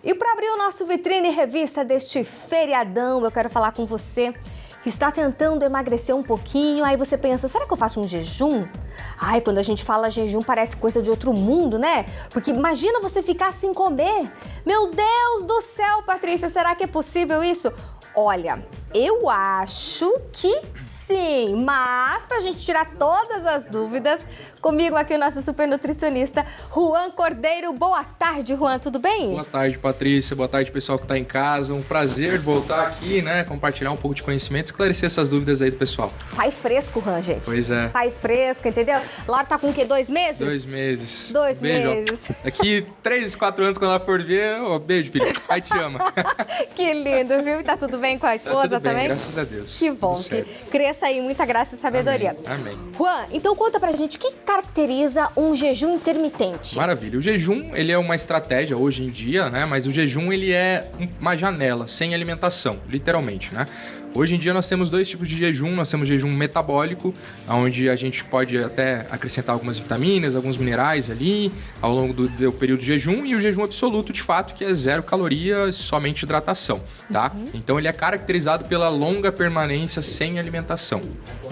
E para abrir o nosso Vitrine Revista deste feriadão, eu quero falar com você que está tentando emagrecer um pouquinho, aí você pensa, será que eu faço um jejum? Ai, quando a gente fala jejum parece coisa de outro mundo, né? Porque imagina você ficar sem comer. Meu Deus do céu, Patrícia, será que é possível isso? Olha, eu acho que sim, mas pra gente tirar todas as dúvidas, comigo aqui o nosso super nutricionista, Juan Cordeiro. Boa tarde, Juan, tudo bem? Boa tarde, Patrícia. Boa tarde, pessoal que tá em casa. Um prazer voltar aqui, né? Compartilhar um pouco de conhecimento, esclarecer essas dúvidas aí do pessoal. Pai fresco, Juan, gente. Pois é. Pai fresco, entendeu? Lá tá com o quê? 2 meses? 2 meses. 2 beijo. Meses. Daqui 3, 4 anos, quando ela for ver, beijo, filho. Pai te ama. Que lindo, viu? E tá tudo bem com a esposa tá tudo bem, também? graças a Deus. Que bom, que cresça aí muita graça e sabedoria. Amém. Juan, então conta pra gente o que caracteriza um jejum intermitente. Maravilha. O jejum, ele é uma estratégia hoje em dia, né? Mas o jejum, ele é uma janela sem alimentação, literalmente, né? Hoje em dia nós temos 2 tipos de jejum. Nós temos jejum metabólico, onde a gente pode até acrescentar algumas vitaminas, alguns minerais ali ao longo do período de jejum, e o jejum absoluto, de fato, que é 0 calorias, somente hidratação, tá? Então ele é caracterizado pela longa permanência sem alimentação.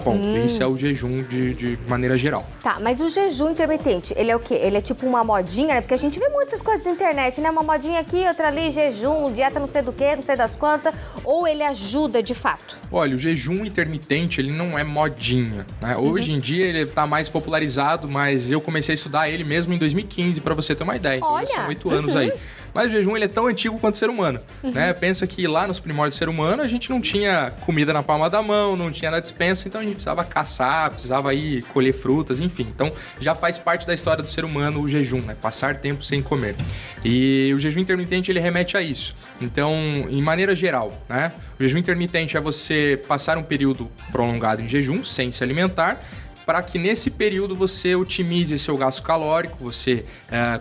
Ponto. Esse é o jejum de maneira geral. Tá, mas o jejum intermitente, ele é o quê? Ele é tipo uma modinha, né? Porque a gente vê muitas coisas na internet, né? Uma modinha aqui, outra ali, jejum, dieta não sei do quê, não sei das quantas. Ou ele ajuda de fato? Olha, o jejum intermitente, ele não é modinha, né? Hoje em dia ele tá mais popularizado, mas eu comecei a estudar ele mesmo em 2015, para você ter uma ideia. Então, olha, já são 8 anos aí. Mas o jejum, ele é tão antigo quanto o ser humano, né? Pensa que lá nos primórdios do ser humano, a gente não tinha comida na palma da mão, não tinha na despensa, então a gente precisava caçar, precisava ir colher frutas, enfim. Então, já faz parte da história do ser humano o jejum, né? Passar tempo sem comer. E o jejum intermitente, ele remete a isso. Então, em maneira geral, né? O jejum intermitente é você passar um período prolongado em jejum, sem se alimentar, para que nesse período você otimize seu gasto calórico, você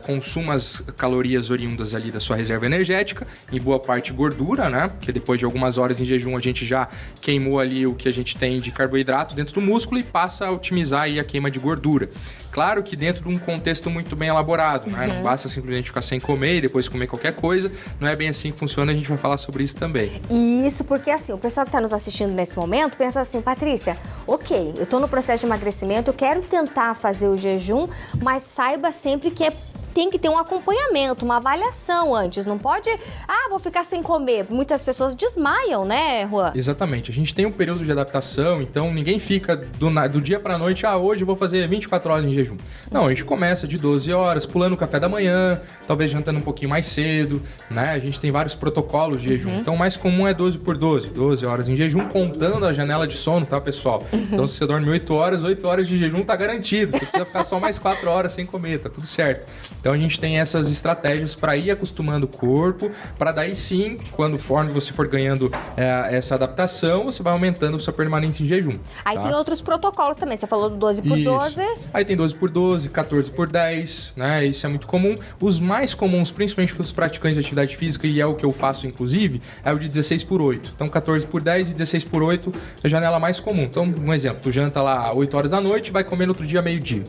consuma as calorias oriundas ali da sua reserva energética, em boa parte gordura, né? Porque depois de algumas horas em jejum a gente já queimou ali o que a gente tem de carboidrato dentro do músculo e passa a otimizar aí a queima de gordura. Claro que dentro de um contexto muito bem elaborado, né? Não basta simplesmente ficar sem comer e depois comer qualquer coisa, não é bem assim que funciona, a gente vai falar sobre isso também. Isso, porque assim, o pessoal que está nos assistindo nesse momento pensa assim, Patrícia, ok, eu estou no processo de emagrecimento, eu quero tentar fazer o jejum, mas saiba sempre que tem que ter um acompanhamento, uma avaliação antes. Não pode, vou ficar sem comer. Muitas pessoas desmaiam, né, Juan? Exatamente. A gente tem um período de adaptação, então ninguém fica do dia pra noite, hoje eu vou fazer 24 horas em jejum. Não, a gente começa de 12 horas, pulando o café da manhã, talvez jantando um pouquinho mais cedo, né? A gente tem vários protocolos de jejum. Então, o mais comum é 12 por 12, 12 horas em jejum, contando a janela de sono, tá, pessoal? Então, se você dorme 8 horas de jejum tá garantido. Você precisa ficar só mais 4 horas sem comer, tá tudo certo. Então a gente tem essas estratégias para ir acostumando o corpo, para daí sim, conforme você for ganhando essa adaptação, você vai aumentando a sua permanência em jejum. Aí tem outros protocolos também, você falou do 12 por Isso. 12. Aí tem 12 por 12, 14 por 10, né? Isso é muito comum. Os mais comuns, principalmente para os praticantes de atividade física, e é o que eu faço inclusive, é o de 16 por 8. Então 14 por 10 e 16 por 8 é a janela mais comum. Então, um exemplo, tu janta lá 8 horas da noite e vai comer no outro dia meio-dia.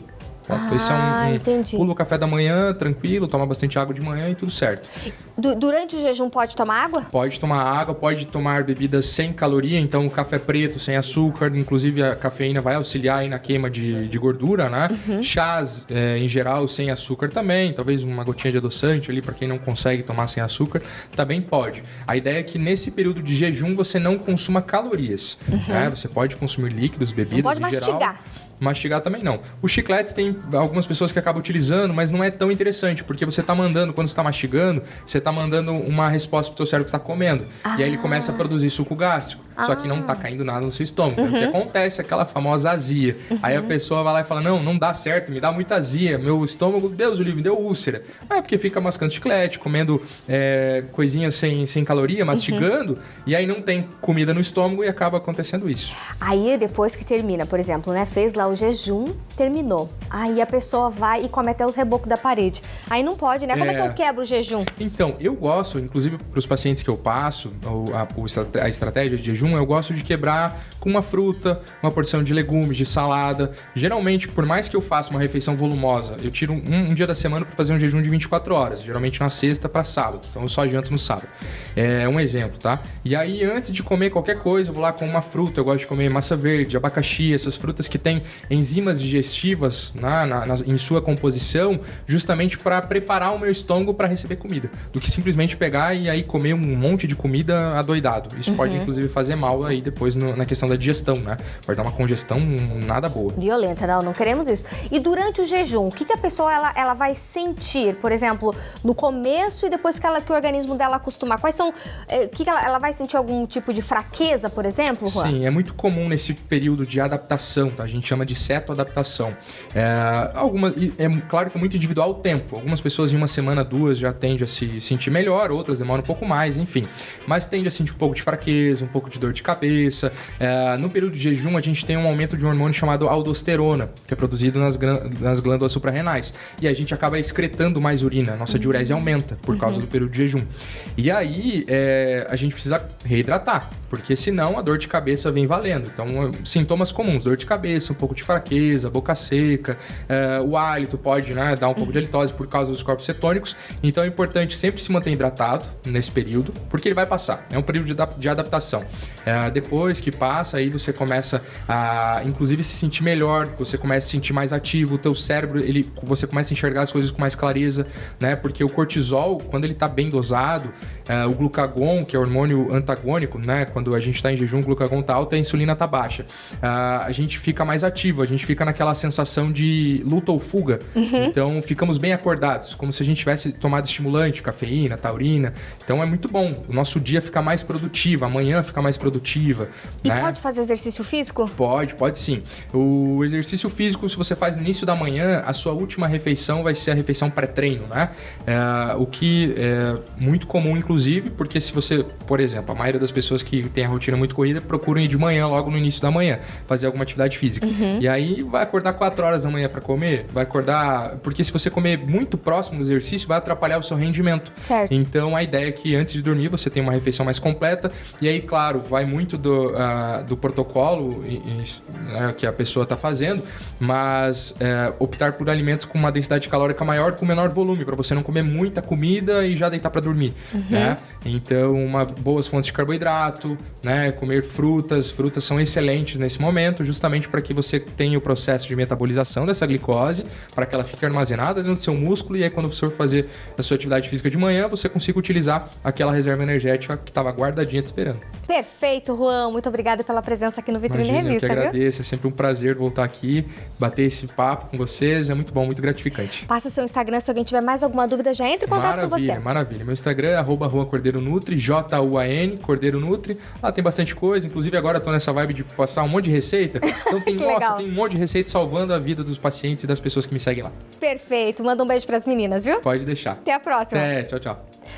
Esse é entendi. Pula o café da manhã, tranquilo, toma bastante água de manhã e tudo certo. Durante o jejum pode tomar água? Pode tomar água, pode tomar bebidas sem caloria, então café preto, sem açúcar, inclusive a cafeína vai auxiliar aí na queima de gordura, né? Chás, em geral, sem açúcar também, talvez uma gotinha de adoçante ali para quem não consegue tomar sem açúcar, também pode. A ideia é que nesse período de jejum você não consuma calorias, né? Você pode consumir líquidos, bebidas, não pode mastigar. Geral. Mastigar também não. Os chicletes tem algumas pessoas que acabam utilizando, mas não é tão interessante, porque você tá mandando, quando você tá mastigando, você tá mandando uma resposta pro seu cérebro que está comendo. E aí ele começa a produzir suco gástrico. Só que não tá caindo nada no seu estômago. O que acontece é aquela famosa azia. Aí a pessoa vai lá e fala, não dá certo, me dá muita azia. Meu estômago, Deus o livre, me deu úlcera. É porque fica mascando chiclete, comendo coisinhas sem caloria, mastigando, e aí não tem comida no estômago e acaba acontecendo isso. Aí depois que termina, por exemplo, né, fez lá o jejum, terminou. Aí a pessoa vai e come até os rebocos da parede. Aí não pode, né? Como é que eu quebro o jejum? Então, eu gosto, inclusive para os pacientes que eu passo, a estratégia de jejum, jejum, eu gosto de quebrar com uma fruta, uma porção de legumes, de salada. Geralmente, por mais que eu faça uma refeição volumosa, eu tiro um dia da semana para fazer um jejum de 24 horas, geralmente na sexta para sábado. Então eu só janto no sábado. É um exemplo, tá? E aí, antes de comer qualquer coisa, eu vou lá com uma fruta. Eu gosto de comer massa verde, abacaxi, essas frutas que têm enzimas digestivas em sua composição, justamente para preparar o meu estômago para receber comida, do que simplesmente pegar e aí comer um monte de comida adoidado. Isso pode, inclusive, fazer mal aí depois na questão da digestão, né? Pode dar uma congestão nada boa. Violenta, não queremos isso. E durante o jejum, o que a pessoa ela vai sentir, por exemplo, no começo e depois que o organismo dela acostumar? Quais são, ela vai sentir algum tipo de fraqueza, por exemplo, Juan? Sim, é muito comum nesse período de adaptação, tá? A gente chama de cetoadaptação. É claro que é muito individual o tempo. Algumas pessoas em uma semana, 2 já tendem a se sentir melhor, outras demoram um pouco mais, enfim. Mas tende a sentir um pouco de fraqueza, um pouco de dor de cabeça. No período de jejum, a gente tem um aumento de um hormônio chamado aldosterona, que é produzido nas glândulas suprarrenais. E a gente acaba excretando mais urina, nossa diurese aumenta por causa do período de jejum. E aí, a gente precisa reidratar, porque senão a dor de cabeça vem valendo. Então, sintomas comuns, dor de cabeça, um pouco de fraqueza, boca seca, o hálito pode, né, dar um pouco de halitose por causa dos corpos cetônicos. Então, é importante sempre se manter hidratado nesse período, porque ele vai passar. É um período de adaptação. Depois que passa, aí você começa a, inclusive, se sentir melhor, você começa a se sentir mais ativo, o teu cérebro, você começa a enxergar as coisas com mais clareza, né? Porque o cortisol, quando ele tá bem dosado, o glucagon, que é o hormônio antagônico, né? Quando a gente está em jejum, o glucagon tá alto e a insulina tá baixa. A gente fica mais ativo, a gente fica naquela sensação de luta ou fuga. Então, ficamos bem acordados, como se a gente tivesse tomado estimulante, cafeína, taurina. Então, é muito bom. O nosso dia fica mais produtivo, a manhã fica mais produtiva. E pode fazer exercício físico? Pode sim. O exercício físico, se você faz no início da manhã, a sua última refeição vai ser a refeição pré-treino, né? O que é muito comum, inclusive, porque se você, por exemplo, a maioria das pessoas que tem a rotina muito corrida procuram ir de manhã, logo no início da manhã, fazer alguma atividade física. E aí vai acordar 4 horas da manhã para comer, vai acordar... Porque se você comer muito próximo do exercício, vai atrapalhar o seu rendimento. Certo. Então, a ideia é que antes de dormir, você tenha uma refeição mais completa. E aí, claro, vai muito do protocolo que a pessoa está fazendo, mas optar por alimentos com uma densidade calórica maior, com menor volume, para você não comer muita comida e já deitar para dormir, né? Então, boas fontes de carboidrato, né? Comer frutas. Frutas são excelentes nesse momento, justamente para que você tenha o processo de metabolização dessa glicose, para que ela fique armazenada dentro do seu músculo, e aí quando você for fazer a sua atividade física de manhã, você consiga utilizar aquela reserva energética que estava guardadinha te esperando. Perfeito, Juan. Muito obrigada pela presença aqui no Vitrine Revista, eu que agradeço. É sempre um prazer voltar aqui, bater esse papo com vocês. É muito bom, muito gratificante. Passa seu Instagram, se alguém tiver mais alguma dúvida, já entre em contato com você. Maravilha. Meu Instagram é @RuanCordeiroNutri, Juan Cordeiro Nutri. Lá tem bastante coisa. Inclusive, agora eu tô nessa vibe de passar um monte de receita. Então, tem um monte de receita salvando a vida dos pacientes e das pessoas que me seguem lá. Perfeito. Manda um beijo pras meninas, viu? Pode deixar. Até a próxima. Tchau.